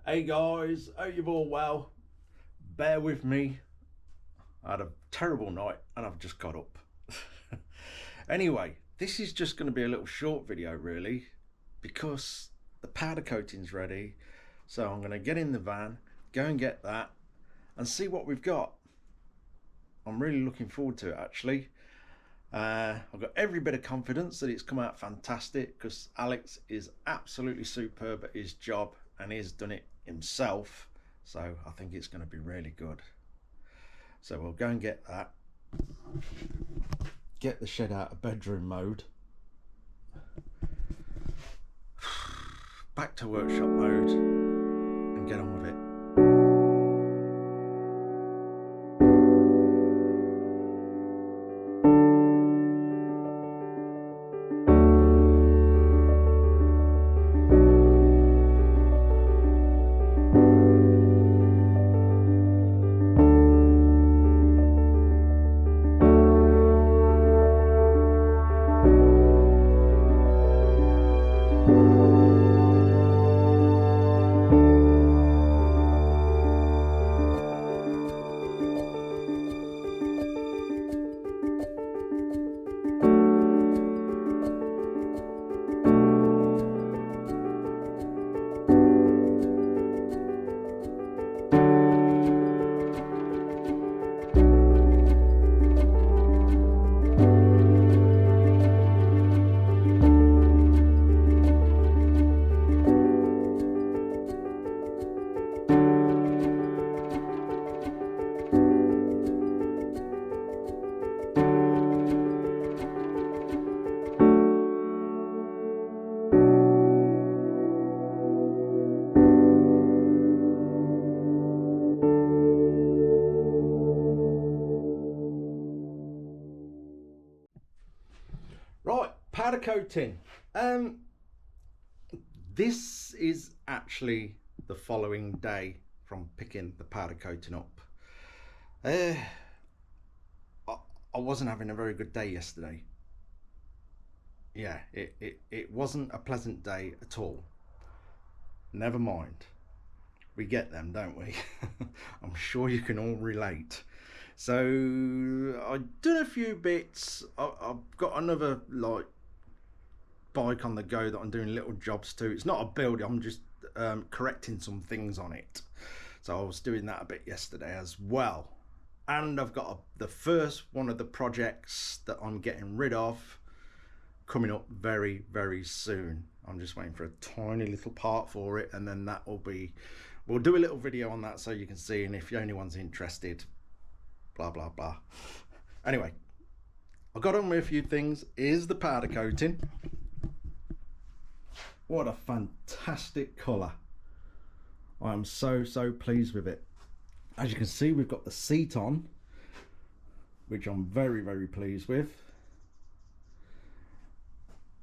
Hey guys, hope you're all well. Bear with me. I had a terrible night and I've just got up. Anyway, this is just going to be a little short video really, because the powder coating's ready. So I'm going to get in the van, go and get that and see what we've got. I'm really looking forward to it actually. I've got every bit of confidence that it's come out fantastic, because Alex is absolutely superb at his job and he's done it himself, so I think it's going to be really good. So we'll go and get that, get the shed out of bedroom mode, back to workshop mode and get on with it. Right, powder coating. This is actually the following day from picking the powder coating up. I wasn't having a very good day yesterday. Yeah, it wasn't a pleasant day at all. Never mind. We get them, don't we? I'm sure you can all relate. So I've done a few bits. I've got another like bike on the go that I'm doing little jobs to. It's not a build, I'm just correcting some things on it. So I was doing that a bit yesterday as well. And I've got the first one of the projects that I'm getting rid of coming up very, very soon. I'm just waiting for a tiny little part for it, and then that will be, we'll do a little video on that so you can see, and if anyone's interested, blah blah blah. Anyway, I got on with a few things. Here's the powder coating. What a fantastic colour. I am so pleased with it. As you can see, we've got the seat on, which I'm very pleased with,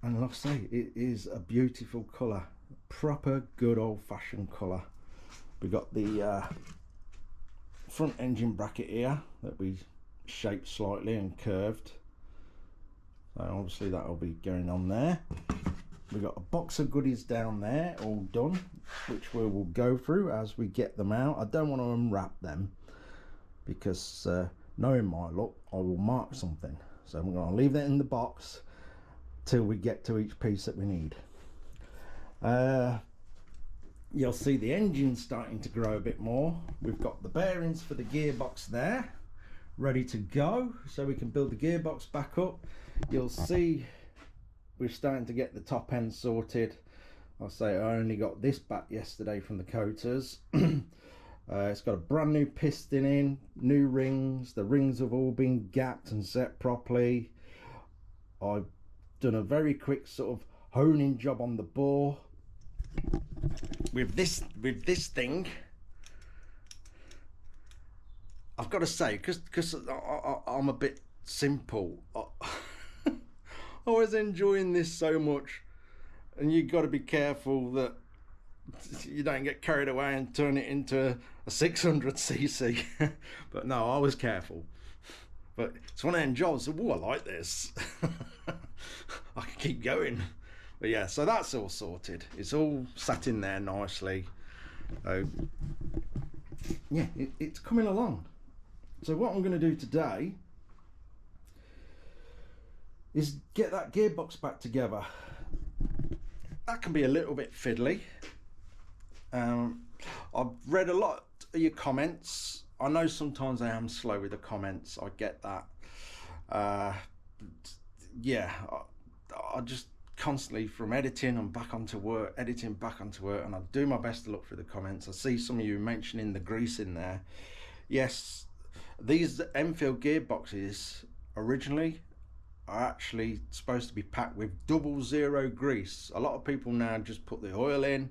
and like I say, it is a beautiful colour, proper good old-fashioned colour. We've got the front engine bracket here that we shaped slightly and curved, so obviously that will be going on there. We've got a box of goodies down there all done, which we will go through as we get them out. I don't want to unwrap them because knowing my look, I will mark something, so I'm going to leave that in the box till we get to each piece that we need. You'll see the engine starting to grow a bit more. We've got the bearings for the gearbox there ready to go, so we can build the gearbox back up. You'll see we're starting to get the top end sorted. I'll say I only got this back yesterday from the coaters. It's got a brand new piston in, new rings. The rings have all been gapped and set properly. I've done a very quick sort of honing job on the bore. With this thing, I've got to say, because I'm a bit simple, I was enjoying this so much, and you've got to be careful that you don't get carried away and turn it into a 600cc. But no, I was careful. But it's one of them jobs. Oh, I like this. I can keep going. But yeah, so that's all sorted. It's all sat in there nicely. So yeah, it's coming along. So what I'm going to do today is get that gearbox back together. That can be a little bit fiddly. I've read a lot of your comments. I know sometimes I am slow with the comments, I get that. Yeah, I just constantly, from editing and back onto work, editing back onto work, and I do my best to look through the comments. I see some of you mentioning the grease in there. Yes, these Enfield gearboxes originally are actually supposed to be packed with 00 grease. A lot of people now just put the oil in,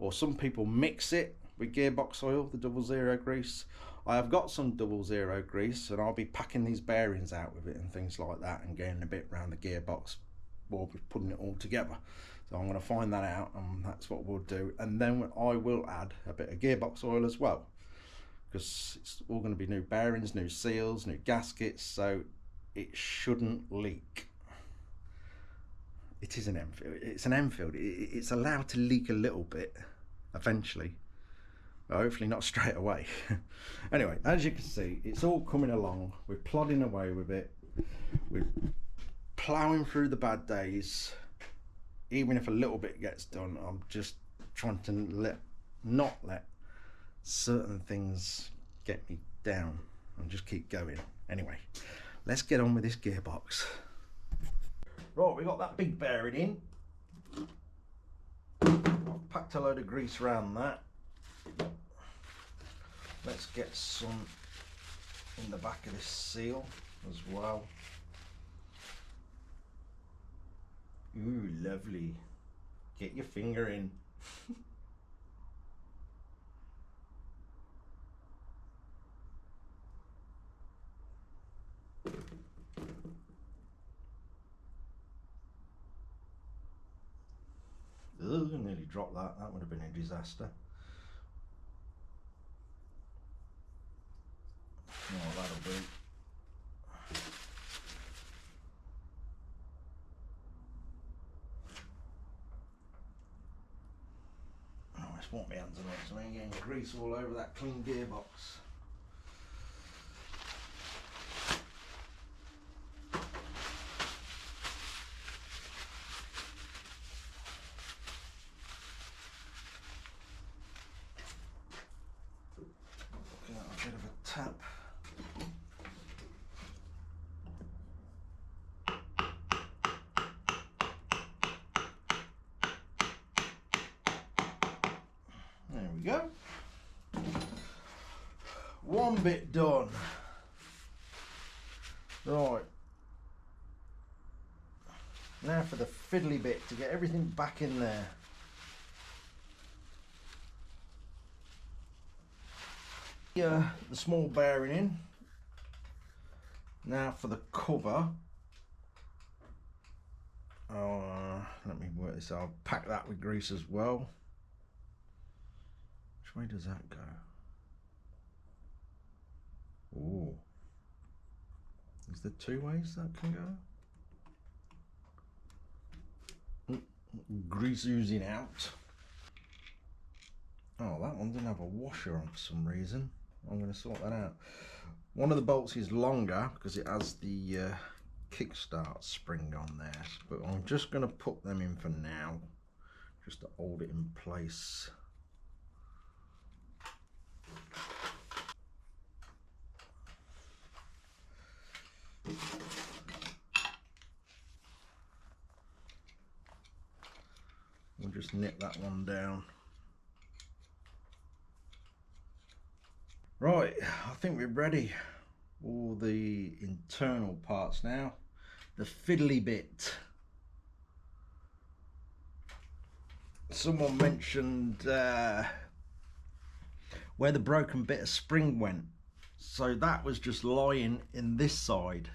or some people mix it with gearbox oil, the 00 grease. I have got some 00 grease, and I'll be packing these bearings out with it and things like that, and getting a bit around the gearbox while we're putting it all together. So I'm going to find that out, and that's what we'll do. And then I will add a bit of gearbox oil as well, because it's all going to be new bearings, new seals, new gaskets, so it shouldn't leak. It is an Enfield. It's an Enfield. It's allowed to leak a little bit eventually, but hopefully not straight away. Anyway, as you can see, it's all coming along. We're plodding away with it. We're ploughing through the bad days. Even if a little bit gets done, I'm just trying to not let certain things get me down and just keep going. Anyway, let's get on with this gearbox. Right, we got that big bearing in. I've packed a load of grease around that. Let's get some in the back of this seal as well. Ooh, lovely. Get your finger in. Ugh, I nearly dropped that. That would have been a disaster. Oh, that'll do. Oh, I just want my hands on it so I ain't getting grease all over that clean gearbox. Looking at a bit of a tap. There we go. One bit done. Right. Now for the fiddly bit, to get everything back in there. The small bearing in. Now for the cover. Let me work this out. I'll pack that with grease as well. Which way does that go? Oh, is there two ways that can go? Grease oozing out. Oh, that one didn't have a washer on for some reason. I'm going to sort that out. One of the bolts is longer because it has the kickstart spring on there, but I'm just going to put them in for now, just to hold it in place. We'll just nip that one down. Right, I think we're ready. All the internal parts now. The fiddly bit. Someone mentioned where the broken bit of spring went. So that was just lying in this side.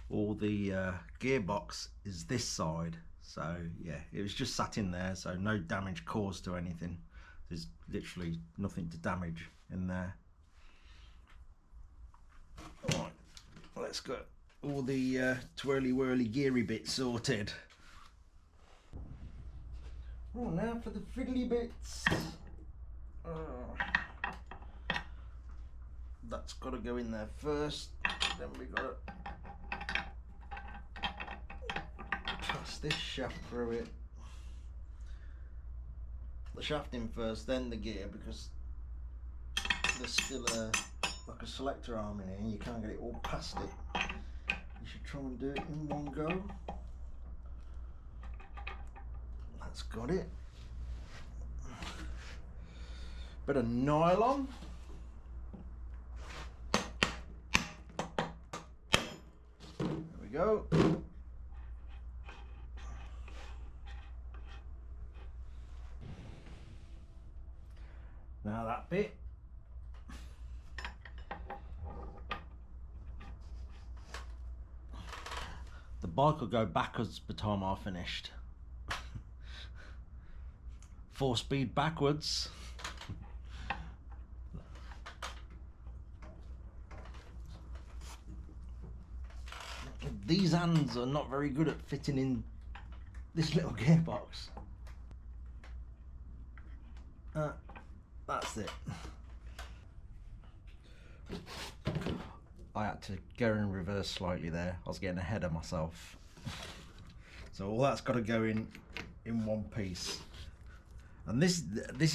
Or the gearbox is this side. So yeah, it was just sat in there, so no damage caused to anything. There's literally nothing to damage in there. Alright, let's get all the twirly whirly geary bits sorted. Oh, now for the fiddly bits. That's got to go in there first. Then we got to pass this shaft through it. The shaft in first, then the gear, because there's still like a selector arm in here and you can't get it all past it. You should try and do it in one go. That's got it. Bit of nylon. There we go. Now that bit. The bike will go backwards by the time I've finished. 4-speed backwards. These hands are not very good at fitting in this little gearbox. That's it. I had to go in reverse slightly there. I was getting ahead of myself. So all that's got to go in one piece. And this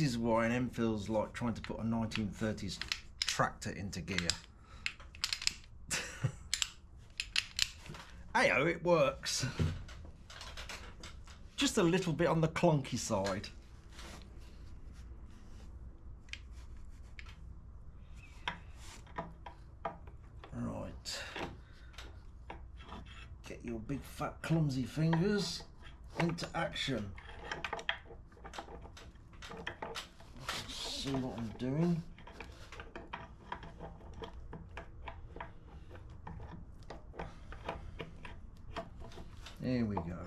is why an M feels like trying to put a 1930s tractor into gear. Hey-oh, it works. Just a little bit on the clunky side. Right. Get your big fat clumsy fingers into action. See what I'm doing. There we go.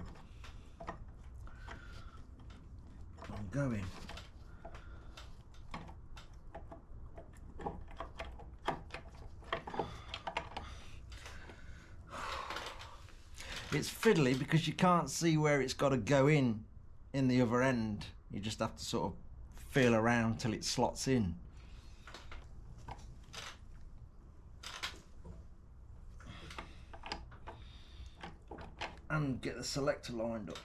I'm going. It's fiddly because you can't see where it's got to go in the other end. You just have to sort of feel around till it slots in. And get the selector lined up.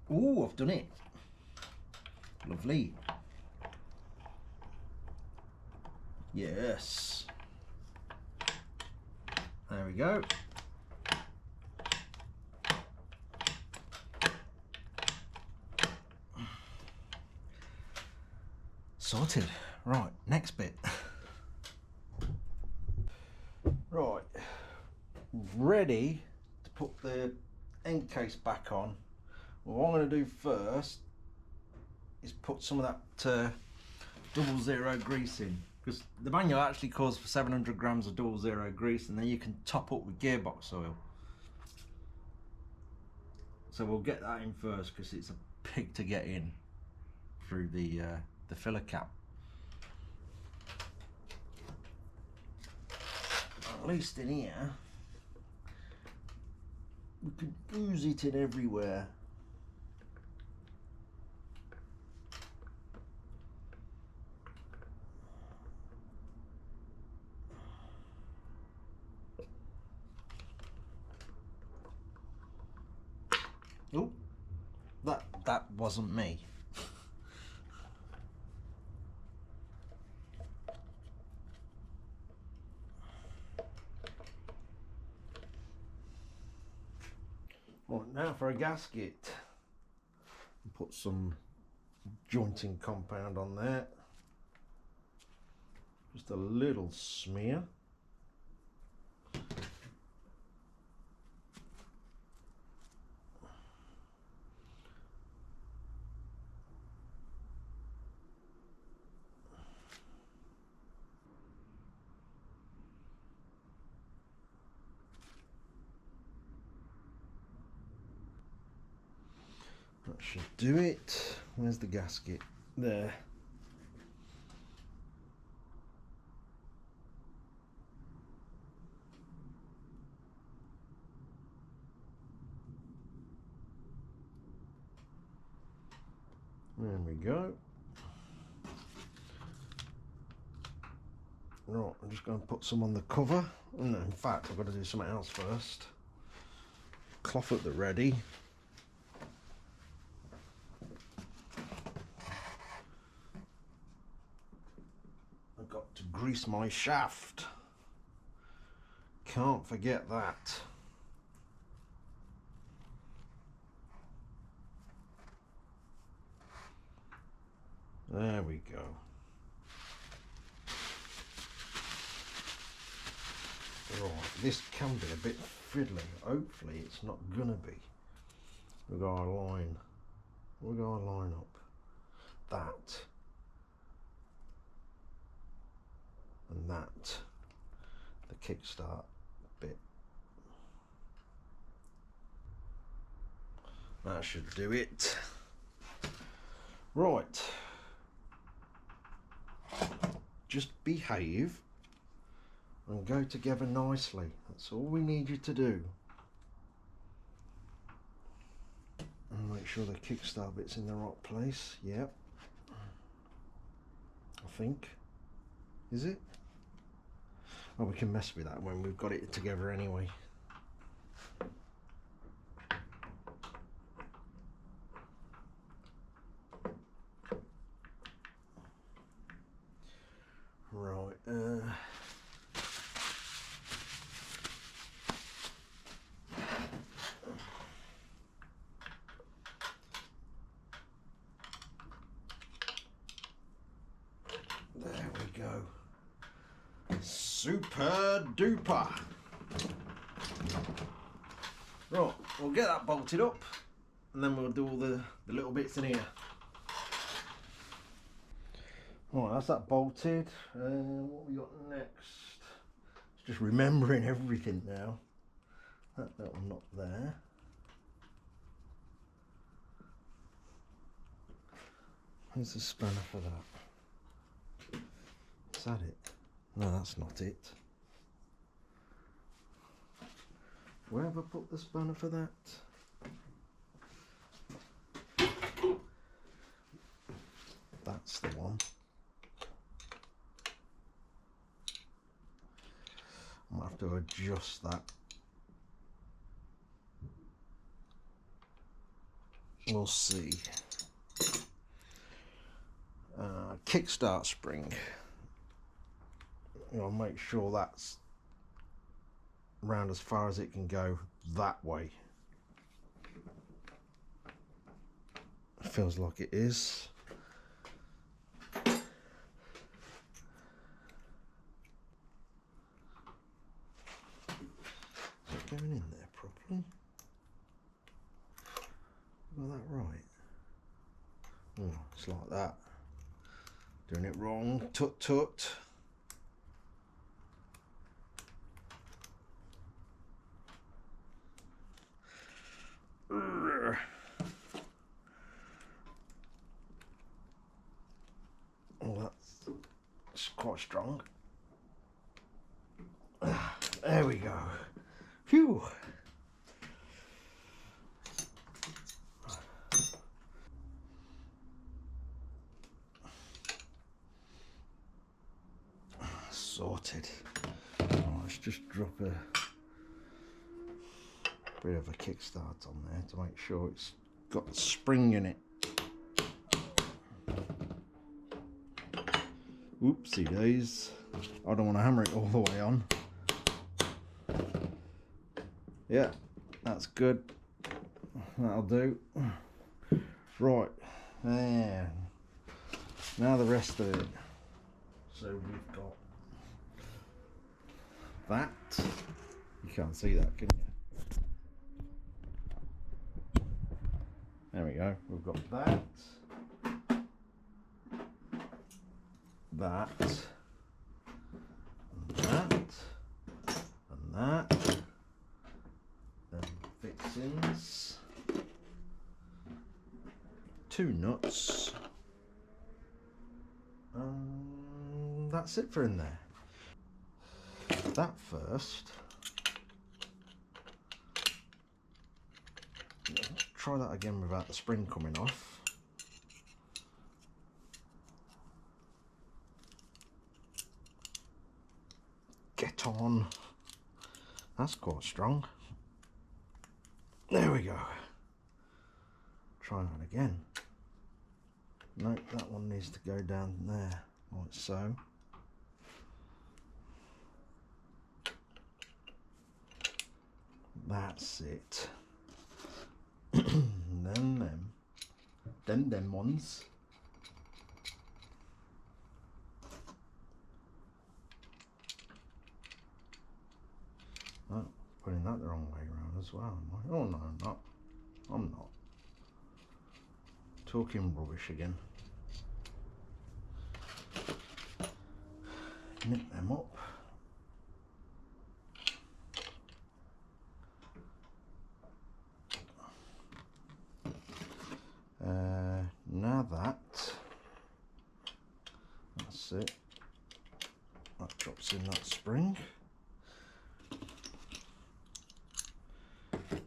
Ooh, I've done it. Lovely. Yes. There we go. Sorted. Right, next bit. Right, ready to put the end case back on. Well, what I'm going to do first is put some of that 00 grease in, because the manual actually calls for 700 grams of 00 grease, and then you can top up with gearbox oil. So we'll get that in first because it's a pig to get in through the filler cap. At least in here we could ooze it in everywhere. Oh, that wasn't me. Right, now for a gasket. Put some jointing compound on there. Just a little smear. That should do it. Where's the gasket? There. There we go. Right, I'm just going to put some on the cover. No, in fact, I've got to do something else first. Cloth at the ready. I've got to grease my shaft. Can't forget that. There we go. Right, this can be a bit fiddly. Hopefully it's not gonna be. We've got our line. We've got our line up. That. And that. The kickstart bit. That should do it. Right. Just behave and go together nicely. That's all we need you to do. And make sure the kickstart bit's in the right place. Yep. I think. Is it? Well, we can mess with that when we've got it together anyway. Right. There we go. Super duper. Right, we'll get that bolted up and then we'll do all the little bits in here. Right, that's that bolted. What we got next? It's just remembering everything now. That little knot there. Where's the spanner for that? Is that it? No, that's not it. Where have I put the spanner for that? That's the one. I'll have to adjust that. We'll see. Kickstart spring. I'll make sure that's round as far as it can go that way. Feels like it is. Is it going in there properly? Got that right? Oh, it's like that. Doing it wrong. Tut tut. Oh, that's quite strong. There we go. Phew. Sorted. Oh, let's just drop a bit of a kickstart on there to make sure it's got the spring in it. Oopsie days. I don't want to hammer it all the way on. Yeah, that's good. That'll do. Right, there. Now the rest of it. So we've got that. You can't see that, can you? There we go. We've got that. That. And that. And that. Then fixings. 2 nuts. That's it for in there. That first. Try that again without the spring coming off. on. That's quite strong. There we go. Try that again. Nope, that one needs to go down there, like so. That's it. Them ones. Oh, putting that the wrong way around as well, am I? Oh no, I'm not. I'm not. Talking rubbish again. Nip them up. Now that's it. That drops in that spring.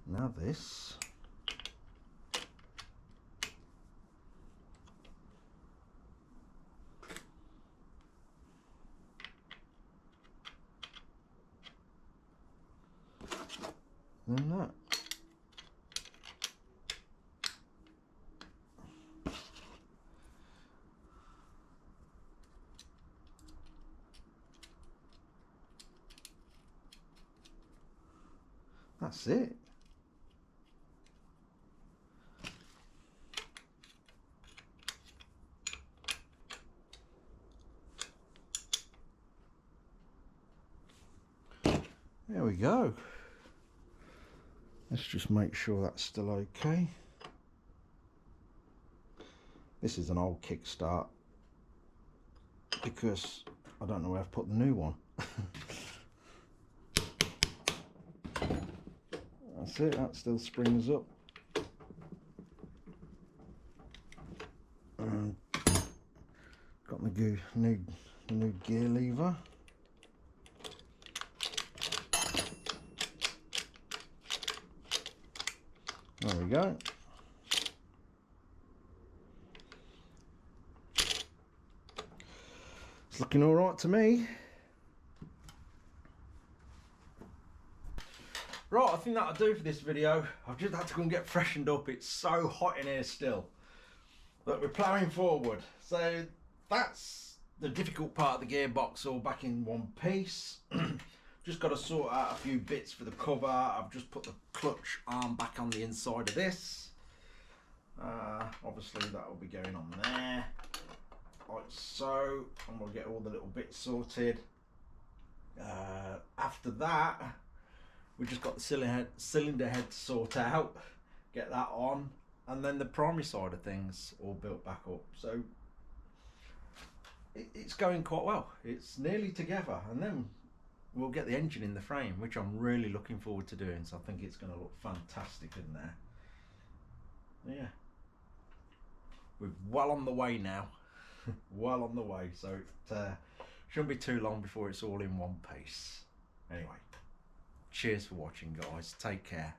Now this. Then that. That's it. There we go. Let's just make sure that's still okay. This is an old kickstart because I don't know where I've put the new one. That's it, that still springs up. And got the new gear lever. There we go. It's looking all right to me. Right, I think that'll do for this video. I've just had to go and get freshened up. It's so hot in here still. But we're ploughing forward. So that's the difficult part of the gearbox all back in one piece. Just got to sort out a few bits for the cover. I've just put the clutch arm back on the inside of this. Obviously that will be going on there, like so, and we'll get all the little bits sorted. After that, we've just got the cylinder head to sort out, get that on, and then the primary side of things all built back up. So it's going quite well. It's nearly together, and then we'll get the engine in the frame, which I'm really looking forward to doing. So I think it's going to look fantastic in there. Yeah, we're well on the way now. Well on the way, so it shouldn't be too long before it's all in one piece. Anyway, cheers for watching, guys. Take care.